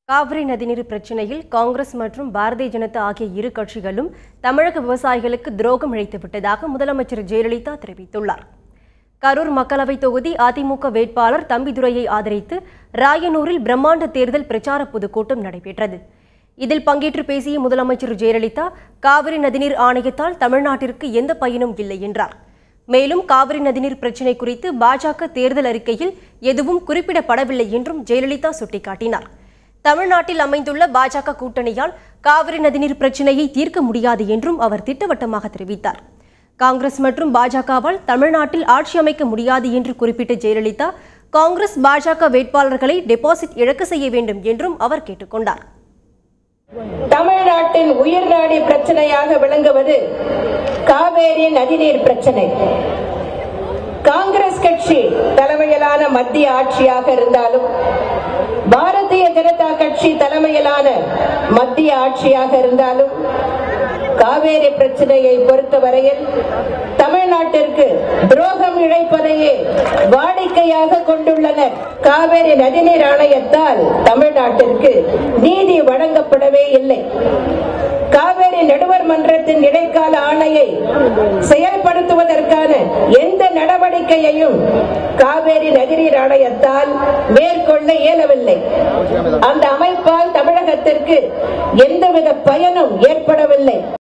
காவிரி நதிநீர் பிரச்சினையில் காங்கிரஸ் மற்றும் பாரதிய ஜனதா ஆகிய இரு கட்சிகளும் தமிழக விவசாயிகளுக்கு துரோகம் இழைத்துவிட்டதாக முதலமைச்சர் ஜெயலலிதா தெரிவித்துள்ளார். கரூர் மக்களவை தொகுதி அதிமுக வேட்பாளர் தம்பிதுரையை ஆதரித்து ராயனூரில் பிரம்மாண்ட தேர்தல் பிரச்சார பொதுக்கூட்டம் நடைபெற்றது. இதில் பங்கேற்று பேசிய முதலமைச்சர் ஜெயலலிதா காவிரி நதிநீர் ஆணையத்தால் தமிழ்நாட்டிற்கு எந்த பயனும் இல்லை என்றார். மேலும் காவிரி நதிநீர் பிரச்சினை குறித்து பாஜக தேர்தல் அறிக்கையில் எதுவும் குறிப்பிடப்படவில்லை என்றும் ஜெயலலிதா சுட்டிக்காட்டினார். தமிழ்நாட்டில் அமைந்துள்ள பாஜக கூட்டணியால் காவிரி நதிநீர் பிரச்சினையை தீர்க்க முடியாது என்றும் அவர் திட்டவட்டமாக தெரிவித்தார். காங்கிரஸ் மற்றும் பாஜகவால் தமிழ்நாட்டில் ஆட்சி அமைக்க முடியாது என்று குறிப்பிட்ட ஜெயலலிதா காங்கிரஸ் பாஜக வேட்பாளர்களை டெபாசிட் இழக்க செய்ய வேண்டும் என்றும் அவர் கேட்டுக்கொண்டார். தமிழ்நாட்டின் உயிர்நாடி பிரச்சனையாக விளங்குவது காவேரி நதிநீர் பிரச்சனை. காங்கிரஸ் கட்சி தலைமையிலான மத்திய ஆட்சியாக இருந்தாலும் பாரதிய ஜனதா கட்சி தலைமையிலான மத்திய ஆட்சியாக இருந்தாலும் காவேரி பிரச்சனையை பொறுத்தவரையில் தமிழ்நாட்டிற்கு துரோகம் இழைப்பதையே வாடிக்கையாக கொண்டுள்ளனர். காவேரி நதிநீர் ஆணையத்தால் தமிழ்நாட்டிற்கு நீதி வழங்கப்படவே இல்லை. காவேரி நடுவர் மன்றத்தின் இடைக்கால ஆணையை செயல்படுத்துவதற்கான எந்த நடவடிக்கையையும் காவேரி நதிநீர் ஆணையத்தால் மேற்கொள்ள இயலவில்லை. அந்த அமைப்பால் தமிழகத்திற்கு எந்தவித பயனும் ஏற்படவில்லை.